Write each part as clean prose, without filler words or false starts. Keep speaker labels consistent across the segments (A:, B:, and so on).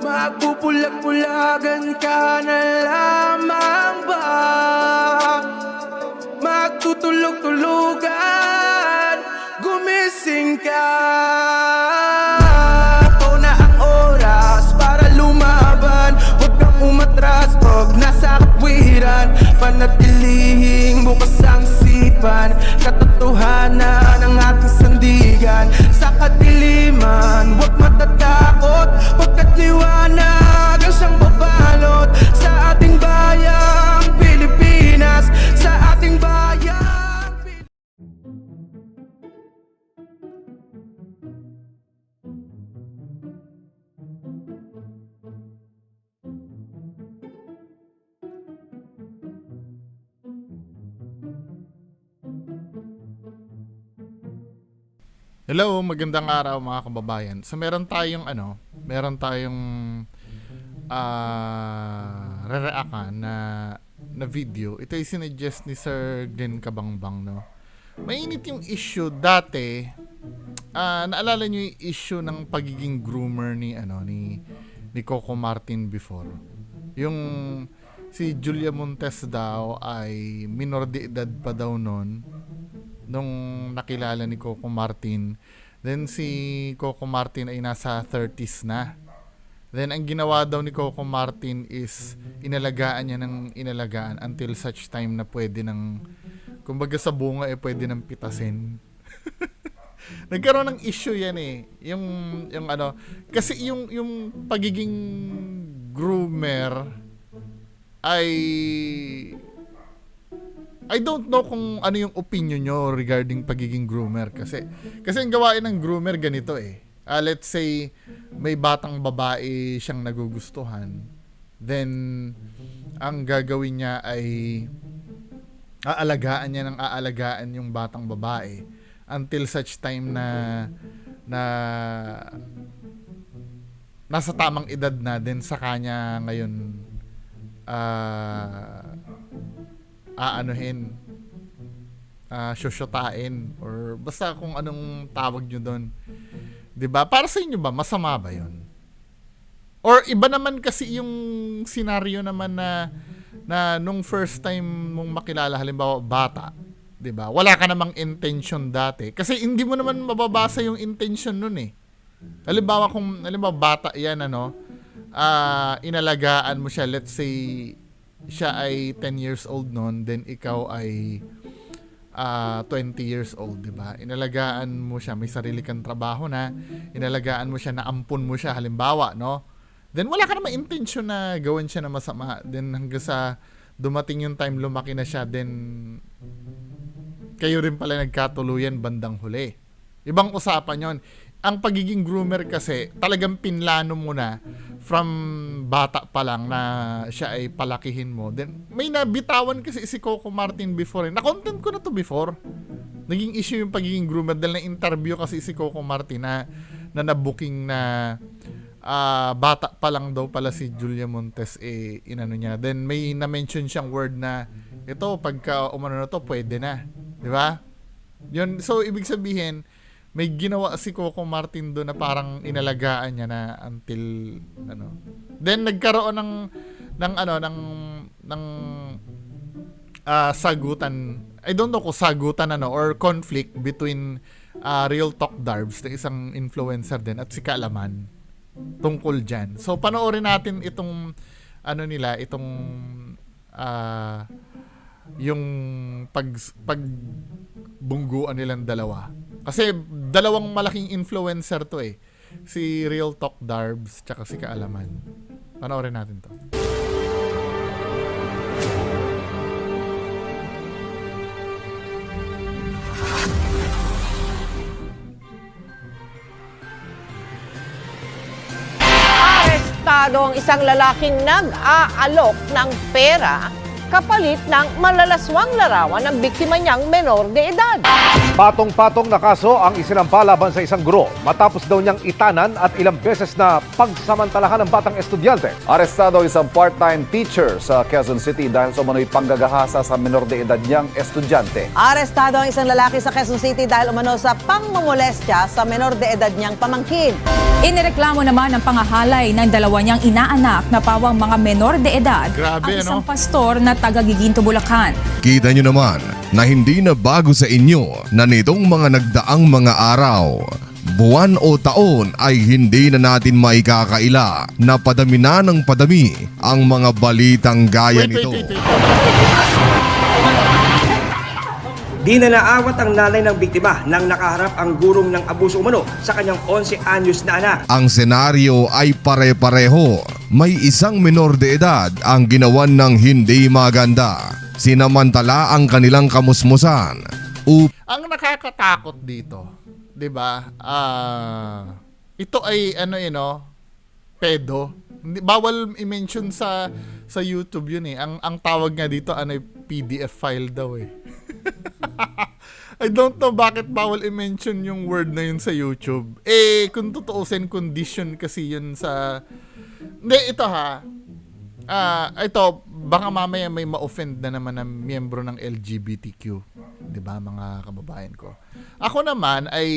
A: Magpupulag-pulagan ka na lamang ba? Magtutulog-tulugan, gumising ka. Ito na ang oras para lumaban. Huwag kang umatras pag nasa kapwiran. Panatilihing bukas ang sipan, katotohanan ng ating sandigan. Sa kadiliman, huwag matatakot, pagkat liwanag ang siyang babalot sa ating bayang Pilipinas, sa ating bayang
B: Hello, magandang araw mga kababayan. So meron tayong re-reactan na video. Ito ay sinuggest ni Sir Glenn Kabangbang, no. Mainit yung issue dati. Naalala niyo yung issue ng pagiging groomer ni Coco Martin before. Yung si Julia Montes daw ay minor de edad pa daw noon nung nakilala ni Coco Martin. Then si Coco Martin ay nasa 30s na. Then ang ginawa daw ni Coco Martin is inalagaan niya ng inalagaan until such time na pwede ng, kumbaga sa bunga pwede ng pitasin. Nagkaroon ng issue yan yung kasi yung pagiging groomer ay, I don't know kung ano yung opinion nyo regarding pagiging groomer kasi ang gawain ng groomer ganito let's say may batang babae siyang nagugustuhan, then ang gagawin niya ay aalagaan yung batang babae until such time na nasa tamang edad na, then sa kanya ngayon shoshotain or basta kung anong tawag nyo doon. 'Di ba? Para sa inyo ba masama ba 'yon? Or iba naman kasi yung scenario naman na nung first time mong makilala, halimbawa bata, 'di ba? Wala ka namang intention dati kasi hindi mo naman mababasa yung intention nun Halimbawa bata 'yan inalagaan mo siya, let's say siya ay 10 years old noon, then ikaw ay 20 years old, di ba? Inalagaan mo siya, may sarili kang trabaho na, inalagaan mo siya, naampun mo siya, halimbawa, no? Then wala ka naman intention na gawin siya na masama. Then hanggang sa dumating yung time, lumaki na siya, then kayo rin pala nagkatuluyan bandang huli. Ibang usapan yon. Ang pagiging groomer kasi, talagang pinlano mo na from bata pa lang na siya ay palakihin mo. Then, may nabitawan kasi si Coco Martin before. Na-content ko na to before. Naging issue yung pagiging groomer dahil na-interview kasi si Coco Martin na na-booking na bata pa lang daw pala si Julia Montes inano niya. Then, may na-mention siyang word na ito, pagka umano na to, pwede na. Di ba? Yun, so, ibig sabihin, may ginawa si Coco Martin doon na parang inalagaan niya na until Then nagkaroon ng sagutan. I don't know kung sagutan or conflict between Real Talk Darbs, na isang influencer din, at si Kaalaman tungkol diyan. So panoorin natin itong yung pagbungguan nilang dalawa. Kasi dalawang malaking influencer to si Real Talk Darbs tsaka si Kaalaman. Panoorin natin to.
C: Arestado ang isang lalaking nag-aalok ng pera kapalit ng malalaswang larawan ng biktima niyang menor de edad.
D: Patong-patong na kaso ang isinampa laban sa isang guro matapos daw niyang itanan at ilang beses na pagsamantalahan ng batang estudyante.
E: Arestado isang part-time teacher sa Quezon City dahil sa umano'y panggagahasa sa menor de edad niyang estudyante.
F: Arestado ang isang lalaki sa Quezon City dahil umano sa pangmomolestya sa menor de edad niyang pamangkin.
G: Inireklamo naman ang pangahalay ng dalawa niyang inaanak na pawang mga menor de edad
B: Grabe,
G: ang isang pastor na taga Giginto, Bulacan.
H: Kita nyo naman na hindi na bago sa inyo na nitong mga nagdaang mga araw, buwan o taon ay hindi na natin maikakaila na padami na ng padami ang mga balitang gaya nito.
I: Di na naawat ang nanay ng biktima nang nakaharap ang gurong ng abuso umano sa kanyang 11 anyos na anak.
H: Ang senaryo ay pare-pareho. May isang menor de edad ang ginawan ng hindi maganda. Sinamantala ang kanilang kamusmusan.
B: Ang nakakatakot dito, 'di ba? Ito ay pedo. Bawal i-mention sa YouTube 'yun eh. Ang tawag nga dito PDF file daw eh. I don't know bakit bawal i-mention yung word na yun sa YouTube. Kung tutuusin, condition kasi yun sa... Hindi, ito ito, baka mamaya may ma-offend na naman ng miyembro ng LGBTQ. Diba, mga kababayan ko? Ako naman ay...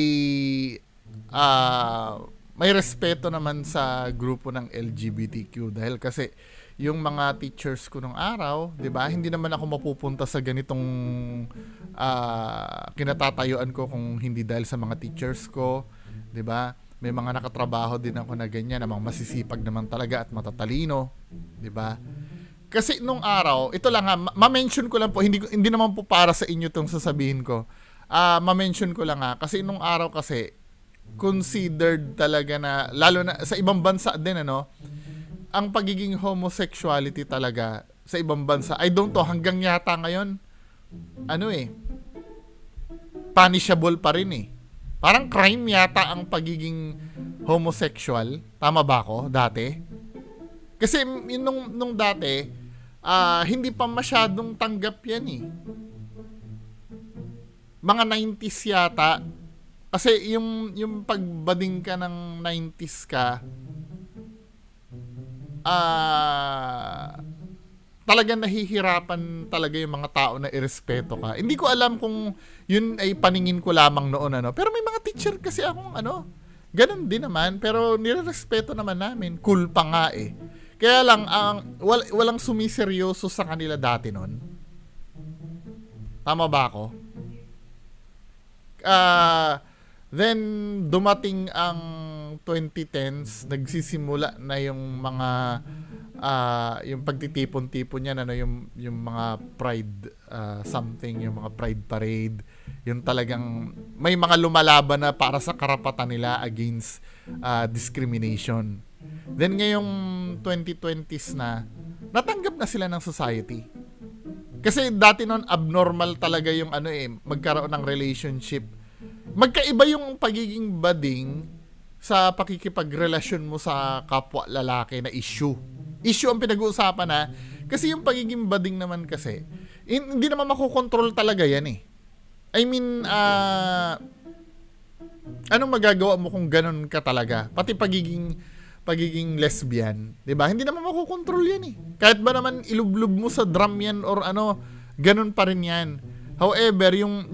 B: may respeto naman sa grupo ng LGBTQ dahil kasi yung mga teachers ko nung araw, 'di ba? Hindi naman ako mapupunta sa ganitong kinatatayuan ko kung hindi dahil sa mga teachers ko, 'di ba? May mga nakatrabaho din ako na ganyan, namang masisipag naman talaga at matatalino, 'di ba? Kasi nung araw, ito lang ma-mention ko lang po, hindi naman po para sa inyo 'tong sasabihin ko. Ma-mention ko lang kasi nung araw kasi considered talaga na lalo na sa ibang bansa din ang pagiging homosexuality talaga sa ibang bansa, I don't know, hanggang yata ngayon, punishable pa rin eh. Parang crime yata ang pagiging homosexual. Tama ba ako? Dati? Kasi nung dati, hindi pa masyadong tanggap yan eh. Mga 90s yata, kasi yung pagbading ka ng 90s ka, talagang nahihirapan talaga yung mga tao na irespeto ka. Hindi ko alam kung yun ay paningin ko lamang noon pero may mga teacher kasi akong ganun din naman, pero nirerespeto naman namin. Cool pa nga eh. Kaya lang walang sumiseryoso sa kanila dati noon. Tama ba ako? Then dumating ang 2010s, nagsisimula na yung mga yung pagtitipon-tipon niya yung mga pride something, yung mga pride parade, yung talagang may mga lumalaban na para sa karapatan nila against discrimination. Then ngayong 2020s na natanggap na sila ng society. Kasi dati noon abnormal talaga yung magkaroon ng relationship. Magkaiba yung pagiging bading sa pakikipagrelasyon mo sa kapwa lalaki na issue. Issue ang pinag-uusapan kasi yung pagiging bading naman kasi hindi naman makokontrol talaga yan eh. I mean, anong magagawa mo kung ganun ka talaga? Pati pagiging lesbian, 'di ba? Hindi naman makokontrol yan eh. Kahit ba naman ilublub mo sa drum yan or ganun pa rin yan. However, yung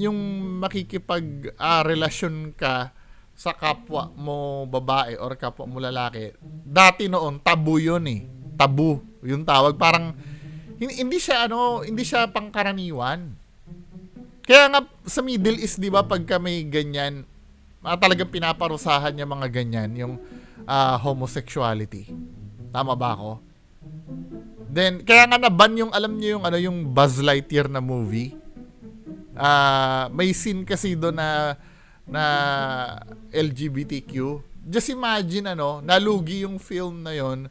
B: makikipag-relasyon ka sa kapwa mo babae or kapwa mo lalaki, dati noon tabu yun eh. Tabu yung tawag. Parang hindi siya pangkaraniwan. Kaya nga sa Middle East, 'di ba, pagka may ganyan, talagang pinaparusahan yung mga ganyan, yung homosexuality. Tama ba ako? Then kaya nga na-ban yung yung Buzz Lightyear na movie. May scene kasi doon na LGBTQ. Just imagine nalugi yung film na yon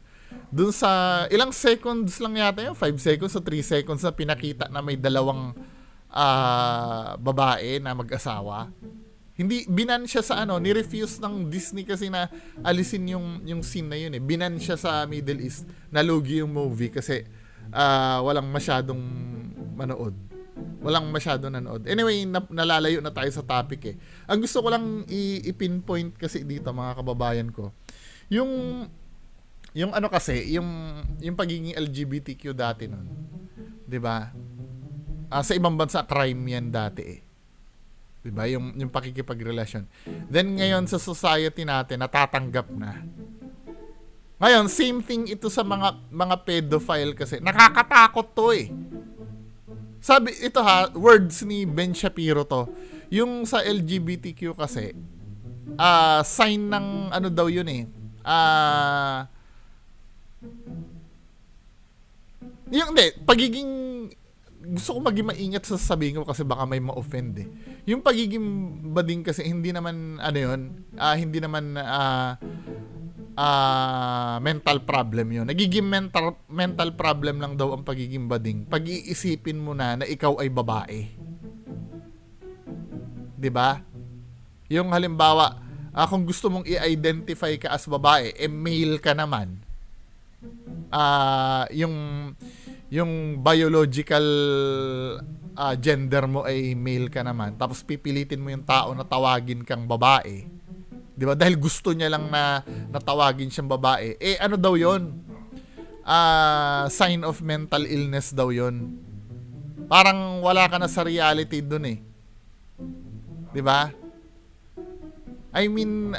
B: doon sa ilang seconds lang yata 5 seconds o 3 seconds na pinakita na may dalawang babae na mag-asawa. Hindi binan siya sa ni-refuse ng Disney kasi na alisin yung scene na yun eh. Binan siya sa Middle East. Nalugi yung movie kasi walang masyadong manood. Walang masyadong nanood. Anyway, nalalayo na tayo sa topic eh. Ang gusto ko lang i-pinpoint kasi dito, mga kababayan ko, yung ano kasi, yung pagiging LGBTQ dati nun. 'Di ba? Sa ibang bansa crime 'yan dati eh. 'Di ba? Yung pakikipagrelasyon. Then ngayon sa society natin natatanggap na. Ngayon, same thing ito sa mga pedophile kasi. Nakakatakot 'to eh. Sabi ito words ni Ben Shapiro to. Yung sa LGBTQ kasi sign ng ano daw yun eh. Yung pagiging gusto ko maging maingat sa sasabihin ko kasi baka may ma-offend eh. Yung pagiging bading kasi hindi naman hindi naman mental problem yun. Nagiging mental problem lang daw ang pagiging bading. Pag-iisipin mo na ikaw ay babae. 'Di ba? Yung halimbawa, kung gusto mong i-identify ka as babae, male ka naman. Yung biological gender mo ay male ka naman. Tapos pipilitin mo yung tao na tawagin kang babae. 'Di ba? Dahil gusto niya lang na natawagin siyang babae. Ano daw 'yon? Sign of mental illness daw 'yon. Parang wala ka na sa reality dun eh. 'Di ba? I mean,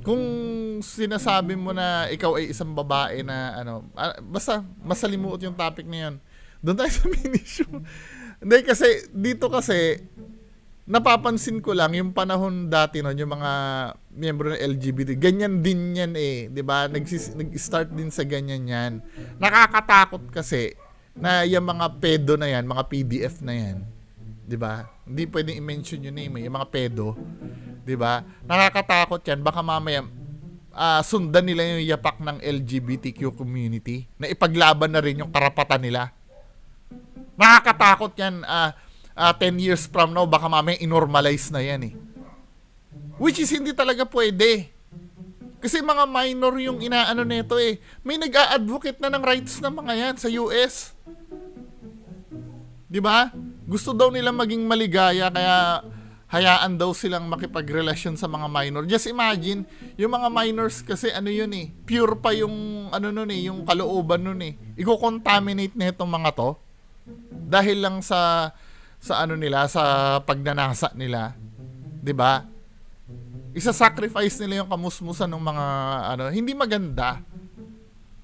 B: kung sinasabi mo na ikaw ay isang babae na basta masalimuot yung topic na 'yon. Doon tayo sa main issue. Hindi kasi dito kasi napapansin ko lang yung panahon dati noon, yung mga miyembro ng LGBT, ganyan din yan eh, 'di ba? Nag-start din sa ganyan yan. Nakakatakot kasi na yung mga pedo na yan, mga PDF na yan, 'di ba? Hindi pwedeng i-mention yung name, yung mga pedo, 'di ba? Nakakatakot yan, baka mamaya sundan nila yung yapak ng LGBTQ community na ipaglaban na rin yung karapatan nila. Nakakatakot yan. 10 years from now, baka mamaya inormalize na yan eh. Which is hindi talaga pwede. Kasi mga minor yung inaano nito eh. May nag-a-advocate na ng rights ng mga yan sa US. 'Di ba? Gusto daw nila maging maligaya kaya hayaan daw silang makipagrelasyon sa mga minor. Just imagine, yung mga minors kasi yun eh, pure pa yung yung kalooban nun eh. Iko-contaminate na itong mga to dahil lang sa nila, sa pagnanasa nila, 'di ba? Isa-sacrifice nila yung kamusmusan ng mga hindi maganda.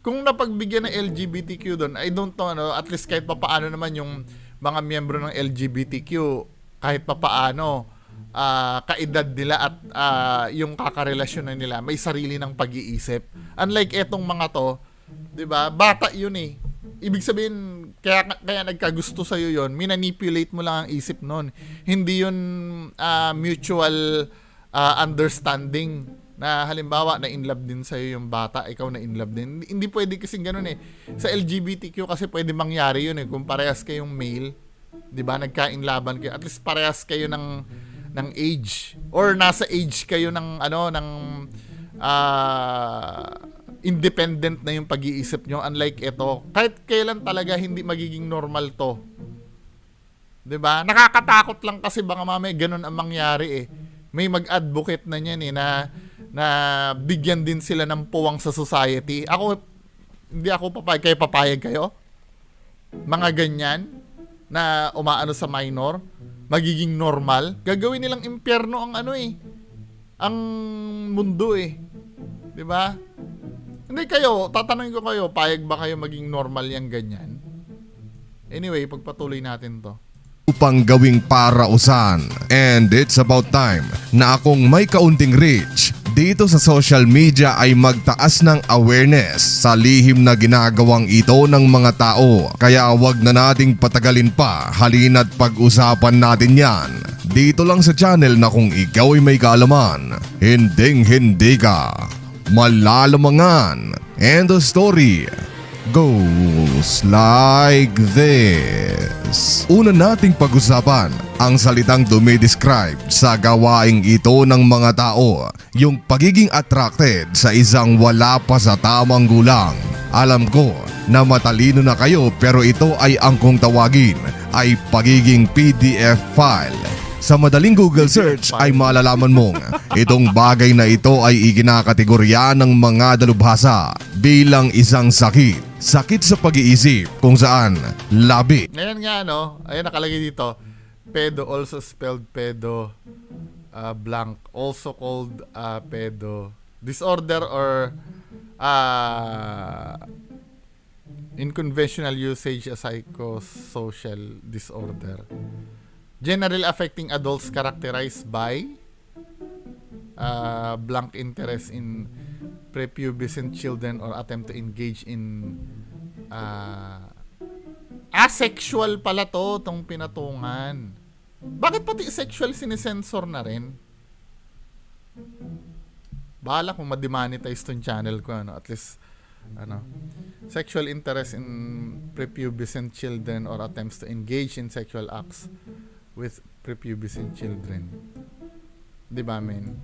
B: Kung napagbigyan ng LGBTQ doon, I don't know, at least kahit papaano naman yung mga miyembro ng LGBTQ, kahit papaano kaedad nila at yung kakarelasyon nila, may sarili ng pag-iisip. Unlike etong mga to, 'di ba? Bata yun eh. Ibig sabihin, kaya nagkagusto sa'yo yun, minanipulate mo lang ang isip nun. Hindi yun mutual understanding na halimbawa na in love din sa'yo yung bata, ikaw na in love din. Hindi pwede kasing ganun eh. Sa LGBTQ kasi pwede mangyari yun eh. Kung parehas kayong male, di ba, nagka-inlaban kayo, at least parehas kayo ng age. Or nasa age kayo ng independent na yung pag-iisip nyo, unlike ito. Kahit kailan talaga hindi magiging normal to. 'Di ba? Nakakatakot lang kasi baka mamaya ganun ang mangyari eh. May mag-advocate na niyan eh na bigyan din sila ng puwang sa society. Hindi ako papayag, papayag kayo? Mga ganyan na umaano sa minor, magiging normal, gagawin nilang impyerno ang ang mundo eh. 'Di ba? Hindi kayo, tatanungin ko kayo, payag ba kayo maging normal yang ganyan? Anyway, pagpatuloy natin to.
H: Upang gawing parausan. And it's about time na akong may kaunting reach dito sa social media ay magtaas ng awareness sa lihim na ginagawang ito ng mga tao. Kaya wag na nating patagalin pa, halina't pag-usapan natin yan. Dito lang sa channel na kung ikaw ay may kaalaman, hinding-hindi ka malalamangan. And the story goes like this. Una nating pag-usapan ang salitang dumidescribe sa gawaing ito ng mga tao, yung pagiging attracted sa isang wala pa sa tamang gulang. Alam ko, na matalino na kayo pero ito ay ang kung tawagin ay pagiging PDF file. Sa madaling Google search ay malalaman mong itong bagay na ito ay ikinakategorya ng mga dalubhasa bilang isang sakit. Sakit sa pag-iisip kung saan labi.
B: Ngayon nga ayun nakalagay dito, pedo, also spelled pedo, blank, also called pedo. Disorder or in conventional usage a psychosocial disorder. Generally affecting adults characterized by blank interest in prepubescent children or attempt to engage in asexual pala tong pinatungan. Bakit pati sexual sinesensor na rin? Bahala kung ma-demonetize tong channel ko, at least sexual interest in prepubescent children or attempts to engage in sexual acts with prepubescent children. Di ba, men?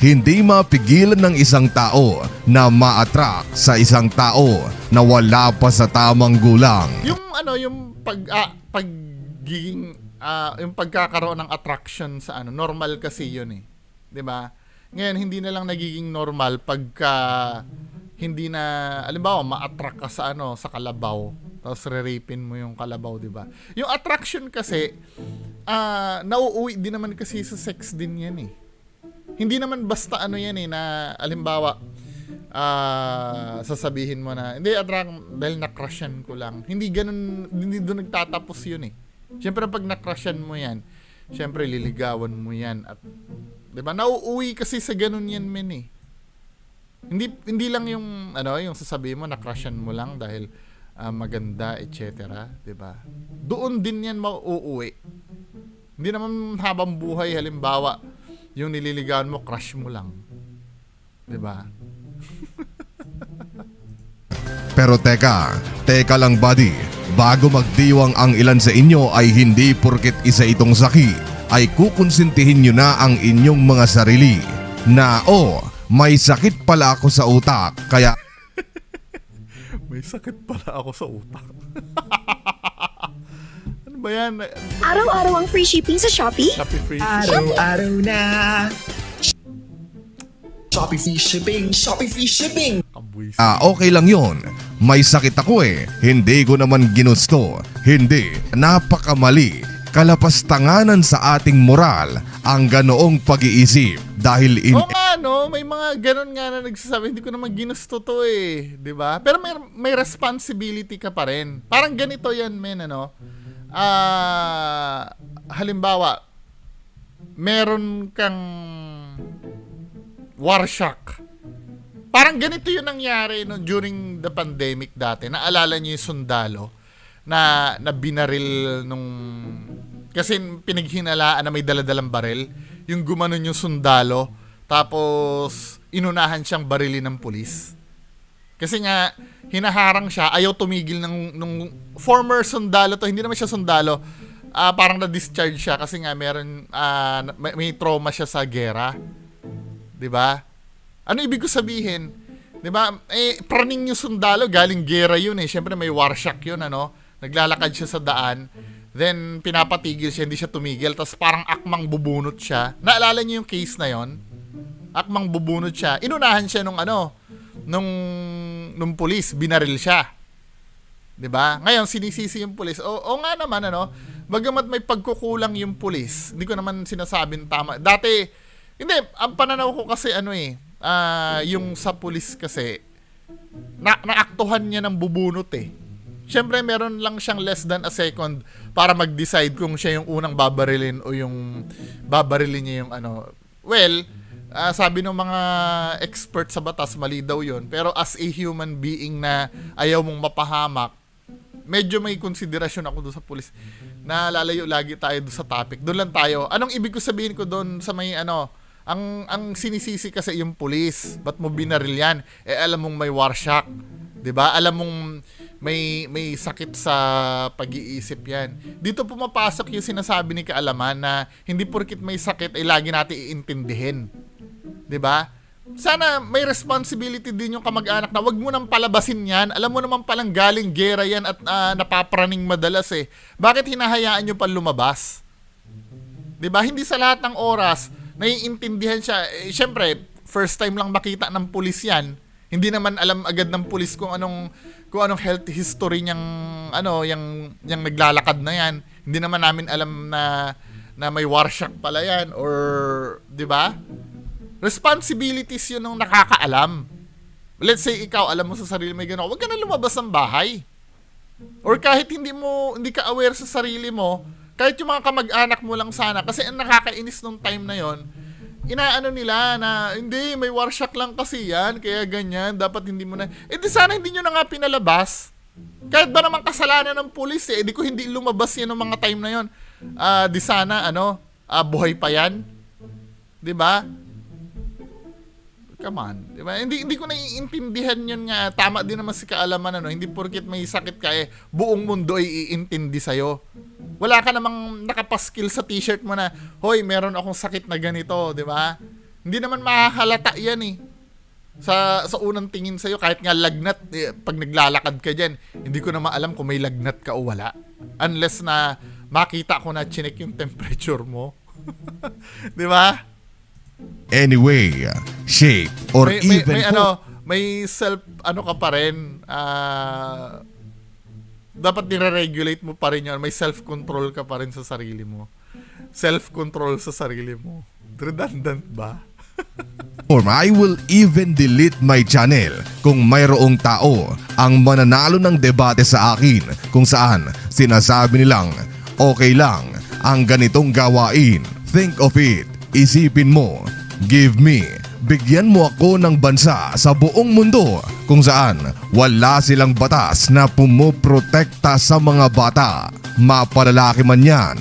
H: Hindi mapigilan ng isang tao na ma-attract sa isang tao na wala pa sa tamang gulang.
B: Yung pagiging yung pagkakaroon ng attraction sa normal kasi yun 'di ba? Ngayon hindi na lang nagiging normal pagka hindi na halimbawa ma-attract ka sa sa kalabaw tapos re-rapin mo yung kalabaw, 'di ba? Yung attraction kasi nauuwi din naman kasi sa sex din yan Hindi naman basta yan na halimbawa sasabihin mo na hindi attract dahil na-crushan ko lang. Hindi ganun, hindi doon nagtatapos yun Siyempre pag na-crushan mo yan, siyempre liligawan mo yan at 'di ba? Nauuwi kasi sa ganun yan, men Hindi lang yung yung sasabihin mo na-crushan mo lang dahil maganda, etc., 'di ba? Doon din yan mauuwi. Hindi naman habang buhay halimbawa yung nililigawan mo, crush mo lang. 'Di ba?
H: Pero teka lang buddy, bago magdiwang ang ilan sa inyo ay hindi porket isa itong sakit ay kukonsintihin nyo na ang inyong mga sarili na may sakit pala ako sa utak kaya
B: may sakit pala ako sa utak. Ano ba yan?
J: Araw-araw ang free shipping sa Shopee?
B: Shopee free
I: Araw-araw na Shopee free shipping, Shopee free shipping.
H: okay lang yon. May sakit ako hindi ko naman ginusto. Hindi, napakamali. Kalapastanganan sa ating moral ang ganoong pag-iisip dahil
B: may mga ganon nga na nagsasabi, hindi ko naman ginusto to 'di ba? Pero may responsibility ka pa rin. Parang ganito yan, men, halimbawa, meron kang war shock. Parang ganito yung nangyari during the pandemic dati. Naalala niyo yung sundalo na binaril kasi pinaghinalaan na may daladalang baril, yung gumanon yung sundalo, tapos inunahan siyang barilin ng pulis. Kasi nga, hinaharang siya, ayaw tumigil nung former sundalo to, hindi naman siya sundalo, parang na-discharge siya kasi nga may trauma siya sa gera. 'Di ba? Ano ibig ko sabihin? 'Di ba? Praning yung sundalo, galing gera yun Siyempre may war shock yun, Naglalakad siya sa daan, then pinapatigil siya, hindi siya tumigil, tapos parang akmang bubunot siya. Naalala niyo yung case na yon? Akmang bubunot siya. Inunahan siya nung pulis, binaril siya. 'Di ba? Ngayon sinisisi yung pulis. O nga naman bagamat may pagkukulang yung pulis, hindi ko naman sinasabing tama. Dati hindi, ang pananaw ko kasi yung sa pulis kasi naaktuhan niya ng bubunot Siyempre meron lang siyang less than a second para mag-decide kung siya yung unang babarilin o yung babarilin niya yung sabi ng mga expert sa batas, mali daw yun. Pero as a human being na ayaw mong mapahamak, medyo may konsiderasyon ako doon sa pulis. Nalalayo lagi tayo doon sa topic. Doon lang tayo. Anong ibig ko sabihin ko doon sa may ang sinisisi kasi yung pulis. Ba't mo binaril yan? Alam mong may war shock. 'Di ba? Alam mong may sakit sa pag-iisip yan. Dito pumapasok yung sinasabi ni Kaalaman na hindi porkit may sakit ay lagi natin iintindihin. 'Di ba? sana may responsibility din yung kamag-anak na wag mo nang palabasin yan. Alam mo naman palang galing gera yan at napapraning madalas eh. Bakit hinahayaan nyo pa lumabas? Diba? Hindi sa lahat ng oras naiintindihan siya. Siyempre, first time lang makita ng pulis yan. Hindi naman alam agad ng pulis kung anong health history niyang yung naglalakad na yan. Hindi naman namin alam na may warsyak pala yan or 'di ba? Responsibilities yun ng nakakaalam. Let's say ikaw alam mo sa sarili mo gano'n, huwag ka na lumabas ng bahay. Or kahit hindi ka aware sa sarili mo, kahit yung mga kamag-anak mo lang sana kasi ang nakakainis nung time na yon. Inaano nila na hindi, may warsyak lang kasi yan, kaya ganyan, dapat hindi mo na. Di sana hindi nyo na nga pinalabas. Kahit ba naman kasalanan ng pulis di ko hindi lumabas yan ng mga time na yon. Di sana, buhay pa yan. Diba? Come on. Diba? Hindi ko naiintindihan yun nga. Tama din naman si kaalaman, hindi porket may sakit ka, buong mundo ay iintindi sa'yo. Wala ka namang nakapaskil sa t-shirt mo na, hoy, meron akong sakit na ganito, di ba? Hindi naman mahahalata yan eh. Sa unang tingin sa'yo, kahit nga lagnat, pag naglalakad ka dyan, hindi ko na maalam kung may lagnat ka o wala. Unless na makita ko na chinek yung temperature mo. Di ba?
H: Anyway, shape, or
B: may self, ka pa rin, dapat nire-regulate mo pa rin yun. May self-control ka pa rin sa sarili mo. Self-control sa sarili mo. Redundant ba?
H: Or I will even delete my channel kung mayroong tao ang mananalo ng debate sa akin kung saan sinasabi nilang okay lang ang ganitong gawain. Think of it. Isipin mo. Give me. Bigyan mo ako ng bansa sa buong mundo kung saan wala silang batas na pumoprotekta sa mga bata, mapalalaki man yan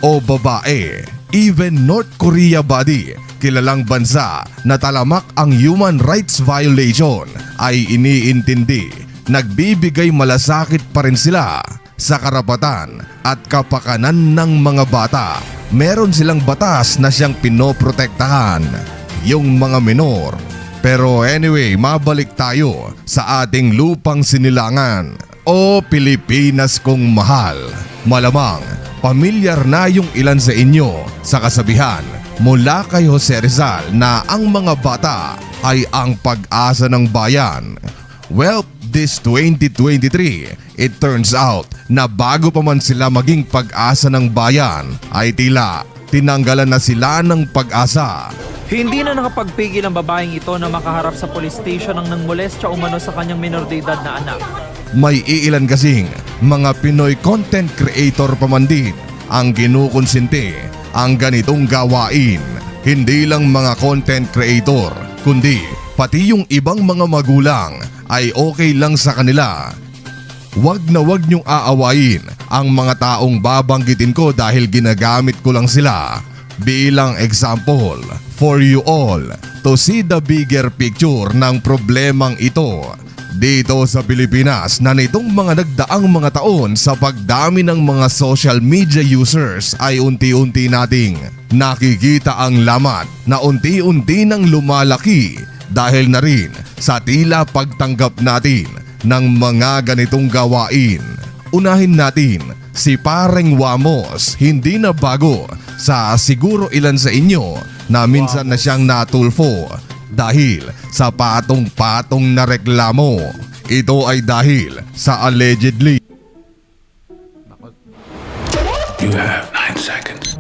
H: o babae. Even North Korea body, kilalang bansa na talamak ang human rights violation, ay iniintindi. Nagbibigay malasakit pa rin sila sa karapatan at kapakanan ng mga bata. Meron silang batas na siyang pinoprotektahan, yung mga menor. Pero anyway, mabalik tayo sa ating lupang sinilangan o Pilipinas kong mahal. Malamang, pamilyar na yung ilan sa inyo sa kasabihan mula kay Jose Rizal na ang mga bata ay ang pag-asa ng bayan. Well, this 2023, it turns out na bago pa man sila maging pag-asa ng bayan, ay tila tinanggalan na sila ng pag-asa.
K: Hindi na nakapagpigil ang babaeng ito na makaharap sa police station ng nangmolestya umano sa kanyang minor de edad na anak.
H: May iilan kasing mga Pinoy content creator pa man din ang kinukonsinti ang ganitong gawain. Hindi lang mga content creator, kundi pati yung ibang mga magulang ay okay lang sa kanila. Wag na wag niyong aawayin ang mga taong babanggitin ko dahil ginagamit ko lang sila bilang example for you all to see the bigger picture ng problemang ito dito sa Pilipinas na nitong mga nagdaang mga taon sa pagdami ng mga social media users ay unti-unti nating nakikita ang lamat na unti-unti nang lumalaki dahil na rin sa tila pagtanggap natin ng mga ganitong gawain. Unahin natin si Pareng Wamos, hindi na bago sa siguro ilan sa inyo na minsan na siyang natulfo dahil sa patong-patong na reklamo. Ito ay dahil sa allegedly
A: You have 9 seconds.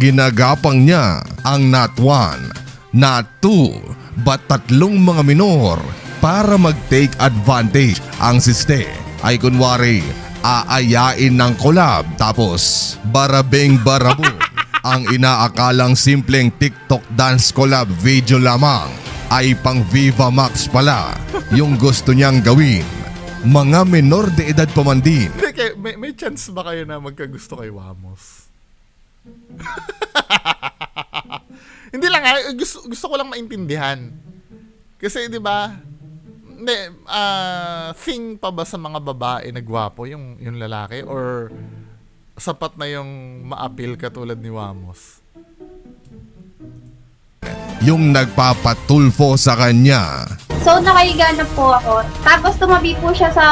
H: ginagapang niya ang not 1, not 2, but tatlong mga minor para mag-take advantage. Ang siste ay kunwari aayain ng collab tapos barabeng barabo ang inaakalang simpleng TikTok dance collab video lamang ay pang Viva Max pala yung gusto niyang gawin. Mga menor de edad pa man din.
B: May chance ba kayo na magkagusto kay Wamos? Hindi lang gusto ko lang maintindihan. Kasi 'di ba? Thing pa ba sa mga babae na gwapo yung lalaki or sapat na yung ma-appeal katulad ni Wamos.
H: Yung nagpapatulfo sa kanya.
J: So, nakahiga na po ako. Tapos, tumabi po siya sa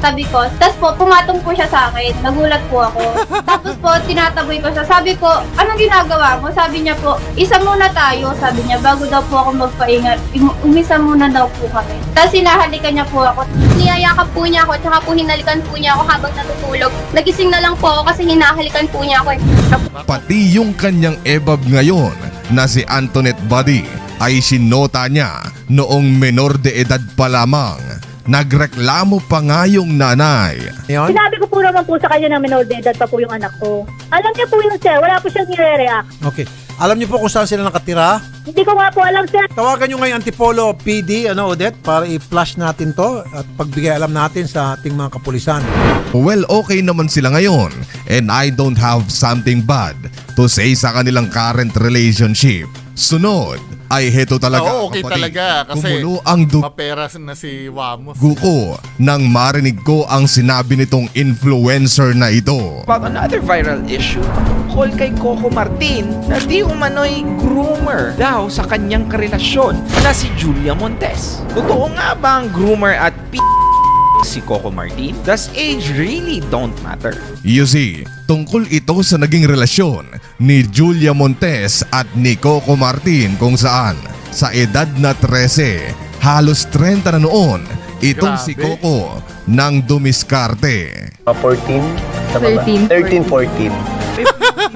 J: tabi ko. Tapos po, pumatong po siya sa akin. Nagulat po ako. Tapos po, tinataboy ko siya. Sabi ko, anong ginagawa mo? Sabi niya po, isa muna tayo. Sabi niya, bago daw po ako magpaingat. Umisa muna daw po kami. Tapos, hinahalikan niya po ako. Niyayakap po niya ako, tsaka po hinalikan po niya ako habang natutulog. Nagising na lang po ako kasi hinahalikan po niya ako.
H: Pati yung kanyang ebab ngayon na si Antoinette Buddy ay sinota niya noong menor de edad pa lamang. Nagreklamo pa nga yung nanay.
L: Sinabi ko po naman po sa kanya na menor de edad pa po yung anak ko. Alam niya po yung sir, wala po siyang nire-react.
M: Okay. Alam niyo po kung saan sila nakatira?
L: Hindi ko nga po alam, sir.
M: Tawagan niyo ngayon Antipolo PD, Odette, para i-flash natin to at pagbigay alam natin sa ating mga kapulisan.
H: Well, okay naman sila ngayon and I don't have something bad to say sa kanilang current relationship. Sunod ay heto talaga.
B: Oo, okay
H: kapatid.
B: talaga kasi
H: Kumulo ang
B: mapera na si Wamos.
H: dugo nang marinig ko ang sinabi nitong influencer na ito.
A: About another viral issue, tungkol kay Coco Martin na di umano'y groomer daw sa kanyang karelasyon na si Julia Montes. Totoo nga ba ang groomer at si Coco Martin? Does age really don't matter?
H: You see, tungkol ito sa naging relasyon ni Julia Montes at ni Coco Martin kung saan sa edad na 13, halos 30 na noon, itong si Coco nang dumiskarte.
N: 14? 13, 14.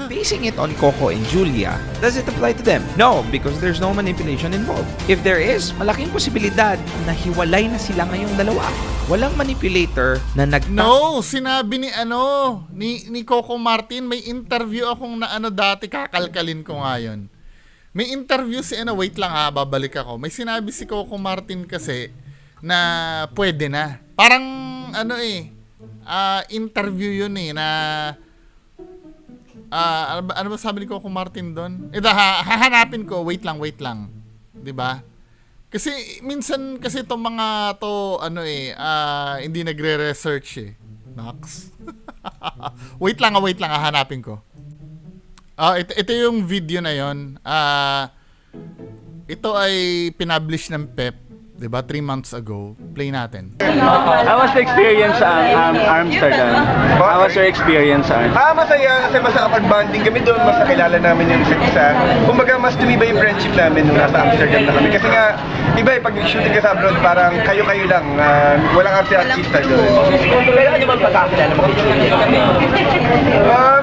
A: Basing it on Coco and Julia, does it apply to them? No, because there's no manipulation involved. If there is, malaking posibilidad na hiwalay na sila ngayong dalawa. Walang manipulator na
B: No, sinabi ni Coco Martin, may interview akong dati, kakalkalin ko ngayon. May interview wait lang babalik ako. May sinabi si Coco Martin kasi na pwede na. Parang interview yun na ano ba sabi ni Coco Martin doon? Hahanapin ko, wait lang. 'Di ba? Kasi minsan kasi itong mga to hindi nagre-research Nox. wait lang, hahanapin ko. Ito yung video na yon. Ito ay pinablish ng PEP, 'di ba? 3 months ago. Play natin.
O: How was the experience sa Amsterdam? How was your experience sa
N: Masaya kasi mas nakapag-bonding kami doon, mas nakilala namin yung isa't isa. Kumbaga mas tumiba yung friendship namin nung nasa Amsterdam na kami. Kasi nga, iba pag shooting ka sa abroad, parang kayo-kayo lang. Walang artista doon.
O: Pero ano bang pagkakilala mo?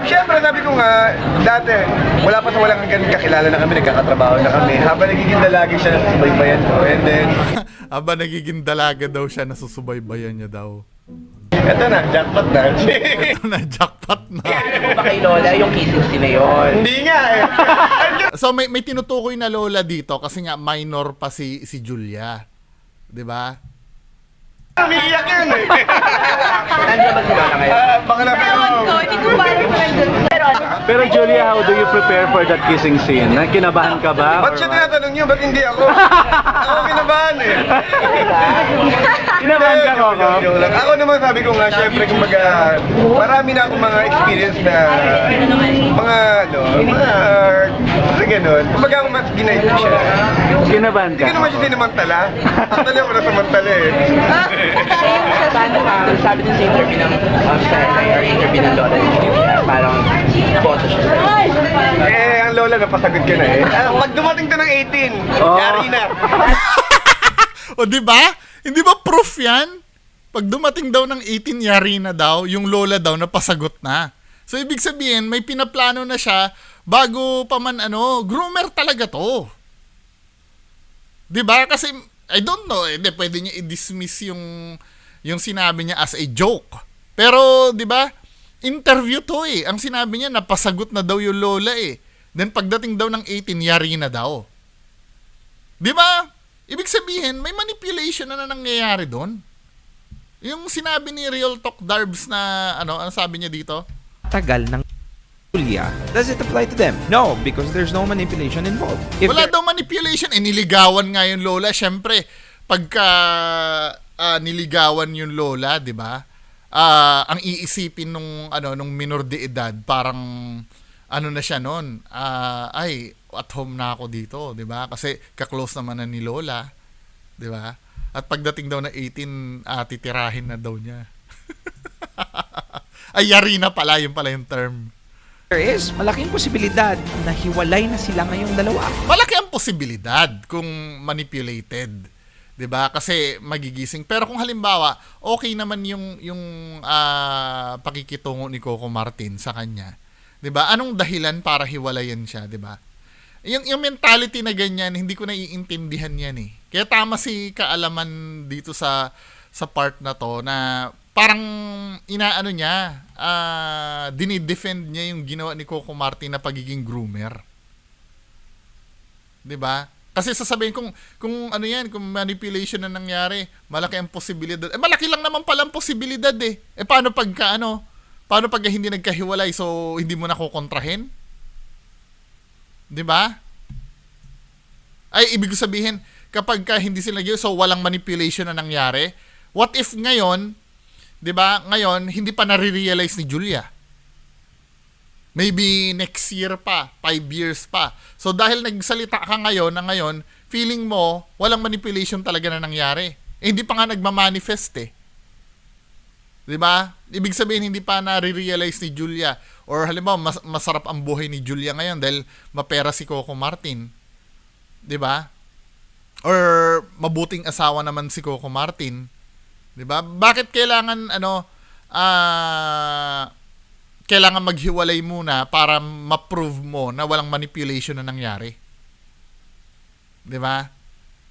N: Siyempre, sabi ko nga, dati, wala pa sa walang hanggang kakilala na kami, nagkakatrabaho na kami. Habang nagiging dalagi siya, nasubaybayan ko. And then,
B: Aba, nagiging dalaga daw siya, nasusubaybayan niya daw.
N: Eto na, jackpot na.
B: Ito na, jackpot na.
O: Ano mo ba kay Lola yung kissing scene na yun?
N: Hindi nga
B: So may tinutukoy na lola dito kasi nga minor pa si Julia. 'Di ba?
N: Umiiyak yun
O: Nandiyan ba si Lola ngayon?
N: Baka na
O: Pero Julia, how do you prepare for that kissing scene? Kinabahan ka ba?
N: Ba't siya tinatanong niyo? Ba't hindi ako? Ako kinabahan
O: Kinabahan ka, Coco?
N: Ako naman sabi ko nga, syempre, kumbaga, marami na akong mga experience na kasi gano'n. Kumbaga ako mas ginaid ko siya.
O: Kinabahan ka?
N: Hindi ko naman siya sinamantala. Actually ako nasamantala
O: Sabi din sa interview ng interview ng Lola ni Julia, parang boto siya.
N: Ang lola napasagot ka na Pag dumating to ng 18, yari na.
B: O di ba? Hindi ba proof 'yan? Pag dumating daw ng 18, yari na daw, yung lola daw napasagot na. So ibig sabihin, may pinaplano na siya bago pa man groomer talaga 'to. 'Di ba? Kasi I don't know, pwede niya i-dismiss yung sinabi niya as a joke. Pero 'di ba? Interview 'to Ang sinabi niya napasagot na daw yung lola Then pagdating daw ng 18, yari na daw. 'Di ba? Ibig sabihin, may manipulation na nangyayari doon. Yung sinabi ni Real Talk Darbs na ano sabi niya dito?
A: Tagal ng Julia. Does it apply to them? No, because there's no manipulation involved.
B: Wala daw manipulation. Niligawan nga yung lola. Siyempre, pagka niligawan yung lola, di ba? ang iisipin nung minor de edad, parang ano na siya noon, ay at home na ako dito, 'di ba? Kasi ka-close naman na ni Lola, 'di ba? At pagdating daw na 18, titirahin na daw niya. Ay, yari na pala, yun pala yung term.
A: There is malaking posibilidad na hiwalay na sila ngayong dalawa.
B: Malaki ang posibilidad kung manipulated, 'di ba? Kasi magigising. Pero kung halimbawa, okay naman yung pakikitungo ni Coco Martin sa kanya, 'di ba? Anong dahilan para hiwalayan siya, 'di ba? Yung mentality na ganyan, hindi ko naiintindihan yan eh. Kaya tama si Kaalaman dito sa part na to, na parang inaano niya, dinidefend niya yung ginawa ni Coco Martin na pagiging groomer. 'Di ba? Kasi sasabihin kung ano yan, kung manipulation na nangyari, malaki ang posibilidad. Malaki lang naman pala ang posibilidad eh. Paano pagka hindi nagkahiwalay, so hindi mo na kukontrahin? 'Di ba? Ay, ibig sabihin, kapag hindi sila nag, so walang manipulation na nangyari. What if ngayon, 'di ba? Ngayon hindi pa nare-realize ni Julia. Maybe next year pa, 5 years pa. So dahil nagsalita ka ngayon, feeling mo walang manipulation talaga na nangyari. Hindi pa nga nagma-manifest eh. 'Di ba? Ibig sabihin hindi pa nare-realize ni Julia, or halimbawa masarap ang buhay ni Julia ngayon dahil mapera si Coco Martin. 'Di ba? Or mabuting asawa naman si Coco Martin. 'Di ba? Bakit kailangan kailangan maghiwalay muna para ma-prove mo na walang manipulation na nangyari? 'Di ba?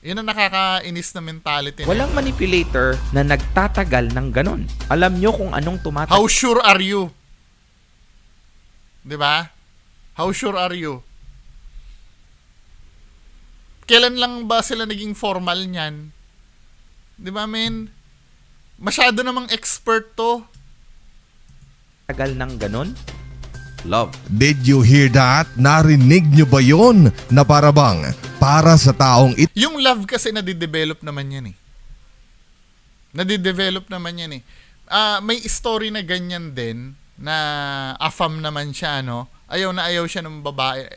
B: Yun ang nakakainis na mentality.
A: Walang manipulator na nagtatagal ng ganon. Alam nyo kung anong tumatagal.
B: How sure are you? 'Di ba? How sure are you? Kailan lang ba sila naging formal niyan? 'Di ba, men? Masyado namang expert to.
A: Tagal ng ganon? Love.
H: Did you hear that? Narinig nyo ba yun? Na para bang para sa taong ito?
B: Yung love kasi nadidevelop naman yan eh. Nadidevelop naman yan eh. May story na ganyan din na afam naman siya, no? Ayaw na ayaw siya ng babae.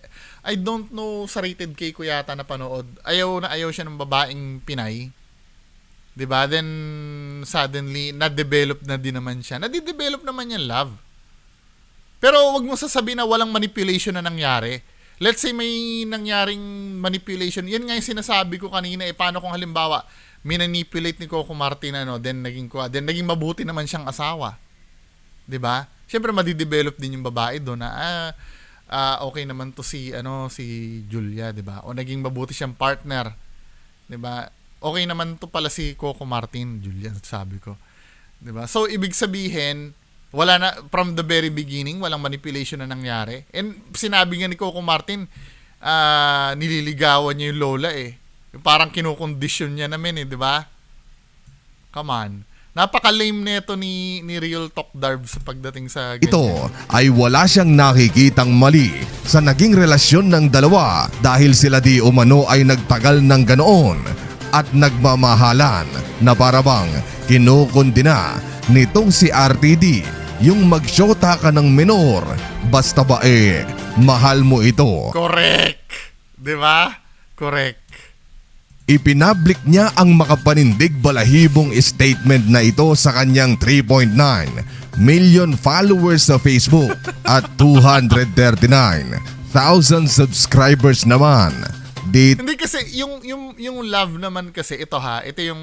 B: I don't know, sa Rated K ko yata napanood. Ayaw na ayaw siya ng babaeng Pinay. 'Di ba? Then suddenly na-develop na din naman siya. Nadidevelop naman yan love. Pero wag mo sasabihin na walang manipulation na nangyari. Let's say may nangyaring manipulation. Yan nga yung sinasabi ko kanina. Paano kung halimbawa minanipulate ni Coco Martin, then naging mabuti naman siyang asawa. 'Di ba? Siyempre madidevelop din yung babae doon na okay naman to si Julia, 'di ba? O naging mabuti siyang partner. 'Di ba? Okay naman to pala si Coco Martin, Julia, sabi ko. 'Di ba? So ibig sabihin, wala na, from the very beginning, walang manipulation na nangyari. And sinabi nga ni Coco Martin, nililigawan niya yung lola eh. Parang kinukondisyon niya namin eh, di ba? Come on. Napaka-lame nito ni Real Talk Darb sa pagdating sa ganyan.
H: Ito ay wala siyang nakikitang mali sa naging relasyon ng dalawa dahil sila di umano ay nagtagal ng ganoon at nagmamahalan na parabang kinukundina nitong si RTD yung magsyota ka ng minor, basta ba mahal mo ito.
B: Correct. Di ba? Correct.
H: Ipinablik niya ang makapanindig balahibong statement na ito sa kanyang 3.9 million followers sa Facebook at 239,000 subscribers naman.
B: Hindi kasi yung love naman kasi ito yung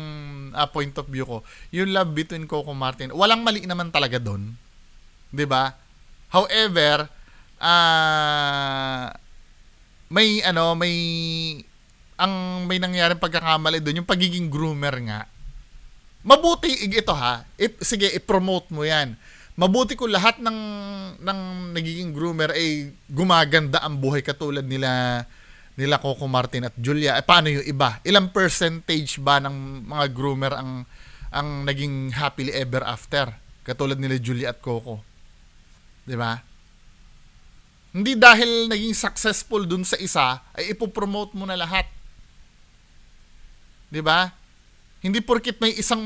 B: point of view ko. Yung love between Coco Martin, walang mali naman talaga doon. 'Di ba? However, may nangyaring pagkakamali doon, yung pagiging groomer nga. Mabuti ito sige, i-promote mo 'yan. Mabuti kung lahat ng nagiging groomer ay gumaganda ang buhay katulad nila Coco Martin at Julia. Paano yung iba? Ilang percentage ba ng mga groomer ang naging happily ever after? Katulad nila Julia at Coco. 'Di ba? Hindi dahil naging successful dun sa isa, ay ipopromote mo na lahat. 'Di ba? Hindi porkit may isang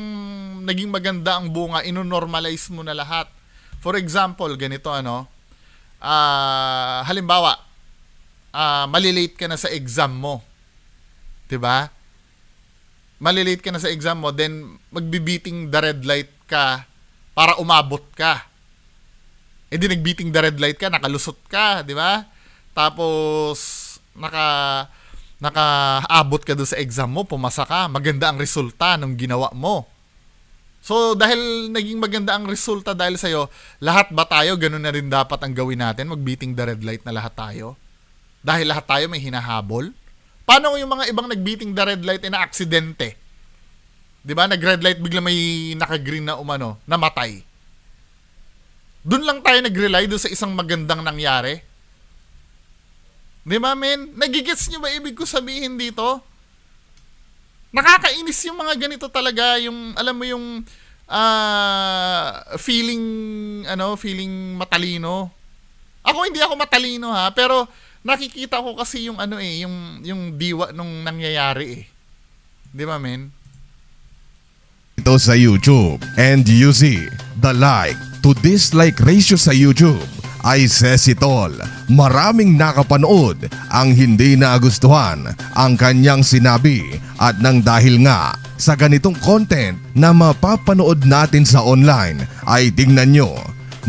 B: naging maganda ang bunga, ino-normalize mo na lahat. For example, ganito halimbawa, malilate ka na sa exam mo. 'Di ba? Malilate ka na sa exam mo, then magbibiting the red light ka para umabot ka. Eh di nagbiting the red light ka, nakalusot ka, 'di ba? Tapos nakaabot ka doon sa exam mo, pumasa ka, maganda ang resulta ng ginawa mo. So, dahil naging maganda ang resulta dahil sa'yo, lahat ba tayo, ganun na rin dapat ang gawin natin, magbeating the red light na lahat tayo? Dahil lahat tayo may hinahabol? Paano kung yung mga ibang nagbeating the red light na aksidente? Diba? Nag-red light, bigla may naka-green na namatay. Doon lang tayo nag-rely doon sa isang magandang nangyari. Di ba, men? Nagigets nyo ba ibig ko sabihin dito? Nakakainis yung mga ganito talaga, yung, alam mo yung feeling matalino. Ako hindi ako matalino ha, pero nakikita ko kasi yung yung diwa nung nangyayari eh. Di ba, men?
H: Ito sa YouTube, and you see the like to dislike ratio sa YouTube ay sesitol. Maraming nakapanood ang hindi nagustuhan ang kanyang sinabi at nang dahil nga sa ganitong content na mapapanood natin sa online ay tingnan nyo,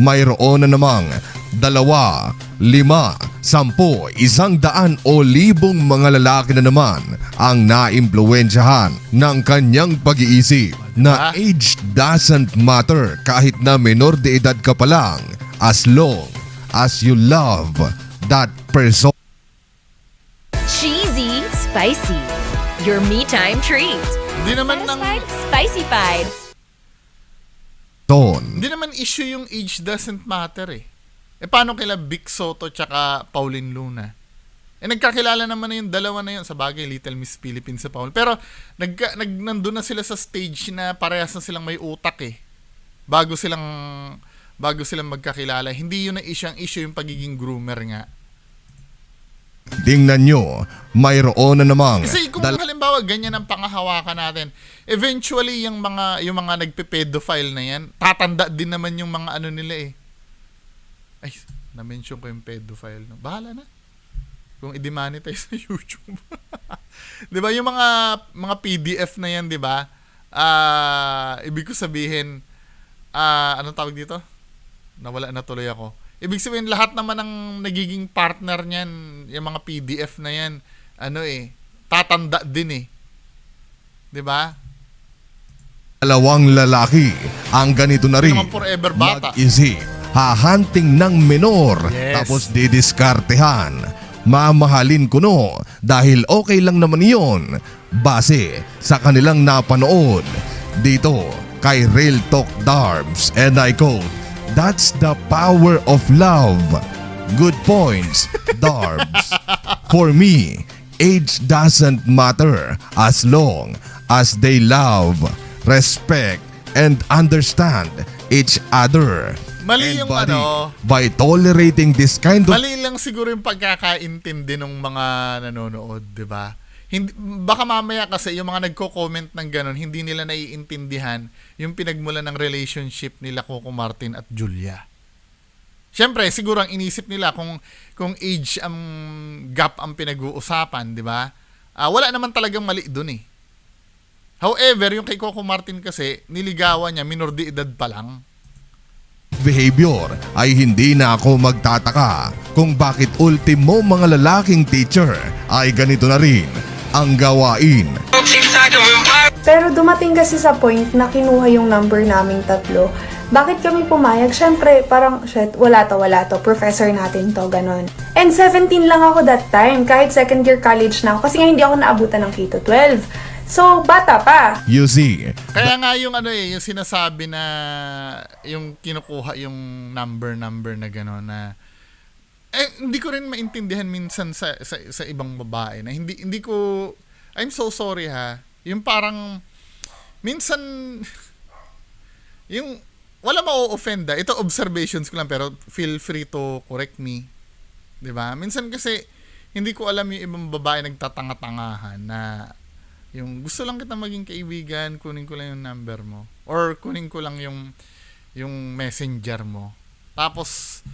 H: mayroon na namang 2, 5, 10, 100 o 1,000 mga lalaki na naman ang naimpluwensyahan ng kanyang pag-iisip na age doesn't matter kahit na menor de edad ka pa lang as long as you love that person.
P: Cheesy, spicy. Your me time treat.
B: Hindi naman
P: Spicy-fied.
B: Hindi naman issue yung age doesn't matter eh. Eh paano kila Vic Soto tsaka Pauline Luna? Eh nagkakilala naman na yung dalawa na yun. Sa bagay, Little Miss Philippines sa Paul. Pero nandun na sila sa stage na parehas na silang may utak eh. Bago silang magkakilala. Hindi yun ang issue yung pagiging groomer nga.
H: Tingnan nyo, mayroon na namang
B: kasi kung halimbawa ganyan ang pangahawakan natin, eventually yung mga nagpe-pedophile na yan, tatanda din naman yung mga nila eh. Ay, na-mention ko yung pedophile. No? Bahala na. Kung i-demonetize sa YouTube. 'Di ba yung mga PDF na yan, 'di ba? Ibig ko sabihin anong tawag dito? Nawala na tuloy ako. Ibig sabihin lahat naman ng nagiging partner niyan, yung mga PDF na yan, tatanda din eh. 'Di ba?
H: 2 lalaki ang ganito na rin.
B: Hindi naman forever bata.
H: Mag-isip, hahanting ng menor,
B: yes.
H: Tapos didiskartehan. Mamahalin ko no dahil okay lang naman yun base sa kanilang napanood dito kay Real Talk Darbs, and I quote, "That's the power of love." Good points, Darbs. For me, age doesn't matter as long as they love, respect, and understand each other.
B: Mali yung
H: by tolerating this kind of...
B: Mali lang siguro yung pagkakaintindi ng mga nanonood, di ba? Baka mamaya kasi yung mga nagko-comment ng ganun, hindi nila naiintindihan yung pinagmulan ng relationship nila Coco Martin at Julia. Siyempre, siguro ang inisip nila kung age ang gap ang pinag-uusapan, di ba? Wala naman talagang mali dun eh. However, yung kay Coco Martin kasi, niligawan niya, minor de edad pa lang.
H: Behavior ay hindi na ako magtataka kung bakit ultimo mga lalaking teacher ay ganito na rin ang gawain.
Q: Pero dumating kasi sa point na kinuha yung number naming tatlo. Bakit kami pumayag? Syempre, parang, wala to, professor natin to, ganon. And 17 lang ako that time, kahit second year college na ako, kasi nga hindi ako naabutan ng K-12. So, bata pa.
H: You see.
B: Kaya nga yung yung sinasabi na yung kinukuha yung number na gano'n na hindi ko rin maintindihan minsan sa ibang babae na hindi ko, I'm so sorry ha. Yung parang minsan yung wala ma-offend ito observations ko lang pero feel free to correct me. 'Di ba? Minsan kasi hindi ko alam yung ibang babae nagtatanga-tangahan na Yung gusto lang kita maging kaibigan, kunin ko lang yung number mo. Or kunin ko lang yung messenger mo. Tapos,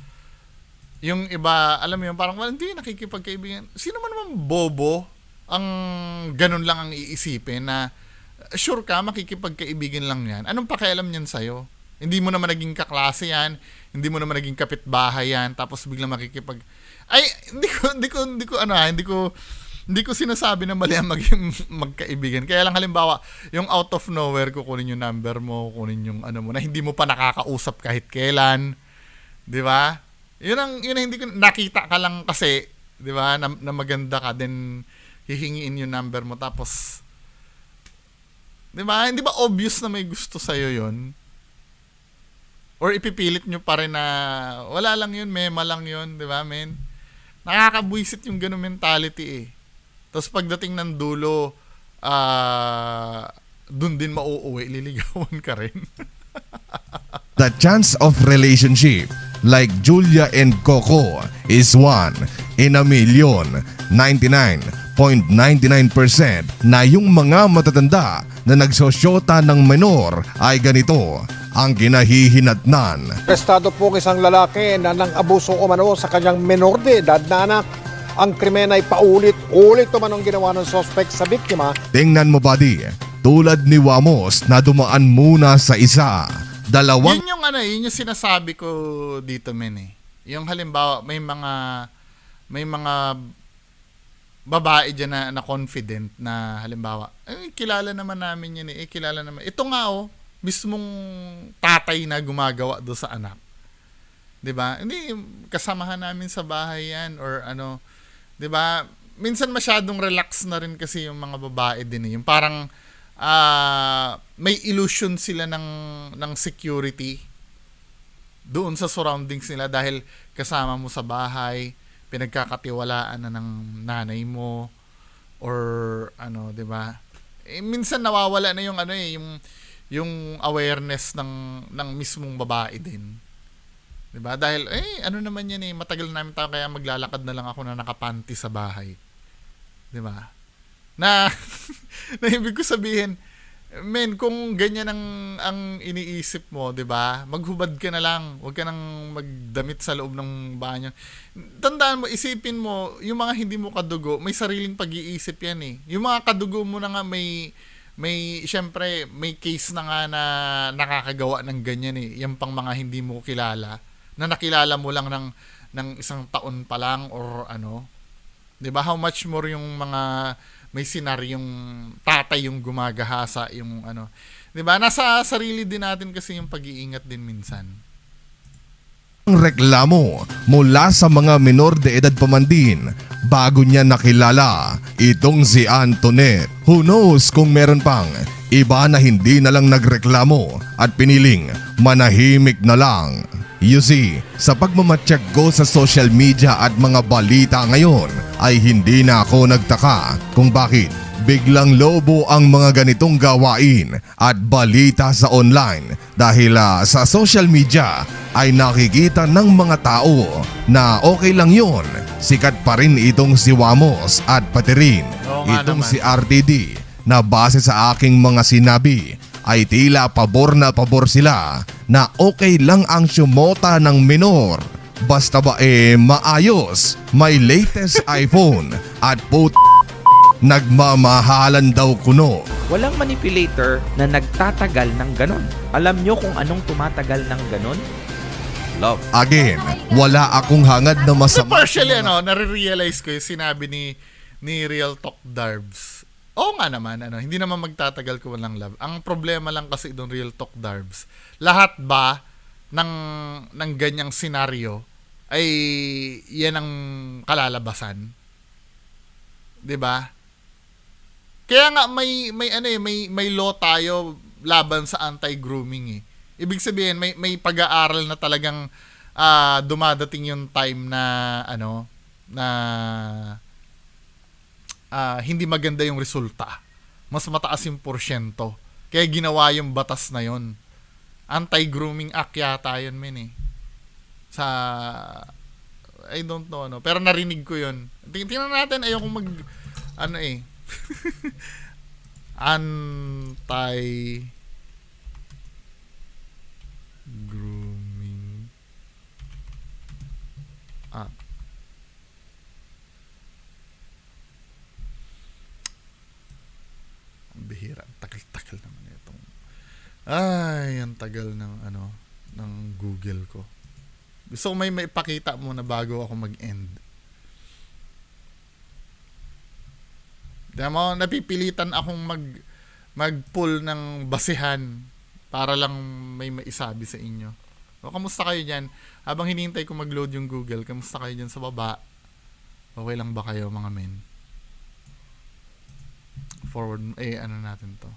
B: yung iba, alam mo yun, parang hindi nakikipagkaibigan. Sino man naman bobo ang ganun lang ang iisipin na sure ka, makikipagkaibigan lang yan. Anong pakialam niyan sa'yo? Hindi mo naman naging kaklase yan, hindi mo naman naging kapitbahay yan, tapos biglang ay, hindi ko sinasabi na mali ang magkaibigan. Kaya lang halimbawa, yung out of nowhere, kukunin yung number mo, kukunin yung ano mo, na hindi mo pa nakakausap kahit kailan. Di ba? Yun ang hindi ko, nakita ka lang kasi, di ba, na maganda ka, then hihingiin yung number mo, tapos, di ba, hindi ba obvious na may gusto sa'yo yun? Or ipipilit nyo pa rin na, wala lang yun, mema lang yun, di ba, men? Nakakabwisit yung ganun mentality eh. Tapos pagdating ng dulo, dun din mauuwi, liligawan ka rin.
H: The chance of relationship like Julia and Coco is 1 in a million, 99.99% na yung mga matatanda na nagsosyota ng menor ay ganito ang kinahihinatnan.
D: Arestado po isang lalaki na nang abuso umano sa kanyang menor de edad na anak. Ang krimen ay paulit-ulit umanong ginawa ng suspect sa biktima.
H: Tingnan mo buddy, tulad ni Wamos na dumaan muna sa isa, dalawang...
B: Yun yung sinasabi ko dito men eh. Yung halimbawa may mga babae dyan na confident na halimbawa, kilala naman namin yun eh, kilala naman. Ito nga mismong tatay na gumagawa do sa anak. 'Di ba? Hindi kasamahan namin sa bahay yan or ano, 'di ba? Minsan masyadong relax na rin kasi yung mga babae din eh. Yung parang may illusion sila ng security doon sa surroundings nila dahil kasama mo sa bahay, pinagkakatiwalaan na ng nanay mo or ano, 'di ba? Minsan nawawala na yung yung awareness ng mismong babae din. 'Di ba? Dahil ano naman yan eh, matagal namin tayo kaya maglalakad na lang ako na nakapanty sa bahay. 'Di ba? Na ibig ko sabihin, men, kung ganyan ang iniisip mo, 'di ba? Maghubad ka na lang, 'wag ka nang magdamit sa loob ng banyo. Tandaan mo, isipin mo, yung mga hindi mo kadugo, may sariling pag-iisip yan eh. Yung mga kadugo mo na nga syempre, may case na nga na nakakagawa ng ganyan eh. Yan pang mga hindi mo kilala, na nakilala mo lang ng isang taon pa lang or ano. 'Di ba? How much more yung mga may senaryong tatay yung gumagahasa, yung ano. 'Di ba? Nasa sarili din natin kasi yung pag-iingat din minsan.
H: Ang reklamo mula sa mga menor de edad pa man din bago niya nakilala itong si Antoinette. Who knows kung meron pang iba na hindi na lang nagreklamo at piniling manahimik na lang. You see, sa pagmamatsyag ko sa social media at mga balita ngayon ay hindi na ako nagtaka kung bakit biglang lobo ang mga ganitong gawain at balita sa online dahil sa social media ay nakikita ng mga tao na okay lang yun. Sikat pa rin itong si Wamos at pati rin itong si RTD na base sa aking mga sinabi ay tila pabor na pabor sila na okay lang ang sumota ng menor. Basta ba maayos, may latest iPhone at nagmamahalan daw kuno.
A: Walang manipulator na nagtatagal ng ganon. Alam nyo kung anong tumatagal ng ganon? Love.
H: Again, wala akong hangad na
B: So
H: masama.
B: partially, nare-realize ko yung sinabi ni Real Talk Darbs. Oo nga naman, hindi naman magtatagal ko walang love. Ang problema lang kasi doon, Real Talk Darbs, lahat ba ng ganyang senaryo ay yan ang kalalabasan? 'Di ba? Kaya nga may law tayo laban sa anti-grooming eh. Ibig sabihin may pag-aaral na talagang dumadating yung time na hindi maganda yung resulta. Mas mataas yung porsyento. Kaya ginawa yung batas na yon. Anti-grooming act yata yun, men eh. I don't know, pero narinig ko yun. Tingnan natin, ayoko Anti-grooming act. Ang bihira. Tagal-tagal naman itong... Ay, ang tagal ng ng Google ko. Gusto ko may maipakita mo na bago ako mag-end. Diyan mo, napipilitan akong mag-pull ng basihan para lang may maisabi sa inyo. O, kamusta kayo dyan? Habang hinihintay ko mag-load yung Google, kamusta kayo dyan sa baba? Okay lang ba kayo, mga men? Forward, ano natin to?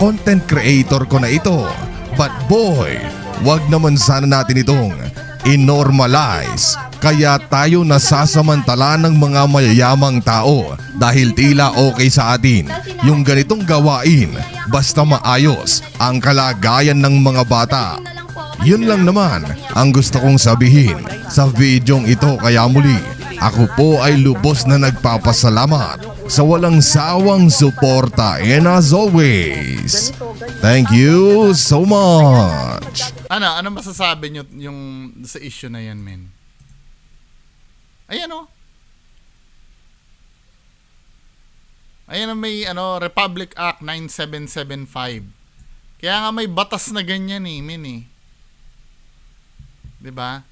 H: Content creator ko na ito. But boy, wag naman sana natin itong i-normalize. Kaya tayo nasasamantala ng mga mayayamang tao dahil tila okay sa atin yung ganitong gawain basta maayos ang kalagayan ng mga bata. Yun lang naman ang gusto kong sabihin sa videong ito, kaya muli ako po ay lubos na nagpapasalamat sa walang sawang suporta, and as always, thank you so much.
B: Ano masasabi nyo yung sa issue na yan, men? Ayan o. Ayan o, may Republic Act 9775. Kaya nga may batas na ganyan men eh. 'Di ba?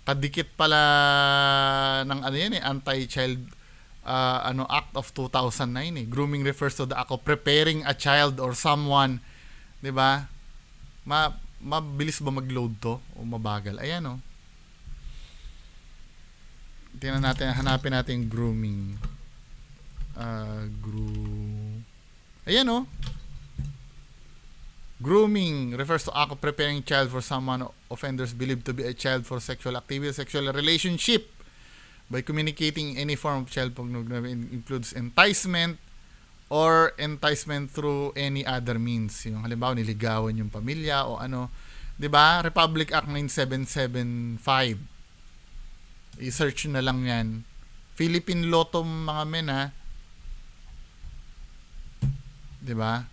B: Kadikit pala ng yan Anti-Child Act of 2009 eh. Grooming refers to the act of preparing a child or someone, 'di ba? Mabilis ba mag-load to o mabagal? Ayan o. Tingnan natin, hanapin natin yung grooming. Ayan o. Grooming refers to act of preparing a child for someone offenders believed to be a child for sexual activity, sexual relationship by communicating any form of child pornography includes enticement or enticement through any other means. Yung halimbawa niligawan yung pamilya o 'di ba? Republic Act 9775. I-search na lang 'yan. Philippine law to, mga men, ha. 'Di ba?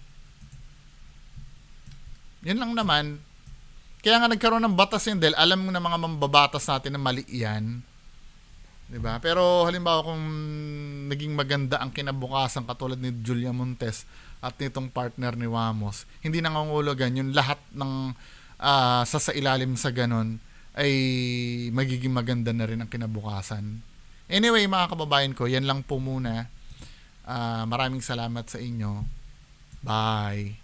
B: Yan lang naman. Kaya nga nagkaroon ng batas yun dahil alam mo na mga mambabatas natin na mali yan. 'Di ba? Pero halimbawa kung naging maganda ang kinabukasan katulad ni Julia Montes at nitong partner ni Wamos, hindi nangangulugan yung lahat ng sa ilalim sa ganon ay magiging maganda na rin ang kinabukasan. Anyway, mga kababayan ko, yan lang po muna. Maraming salamat sa inyo. Bye.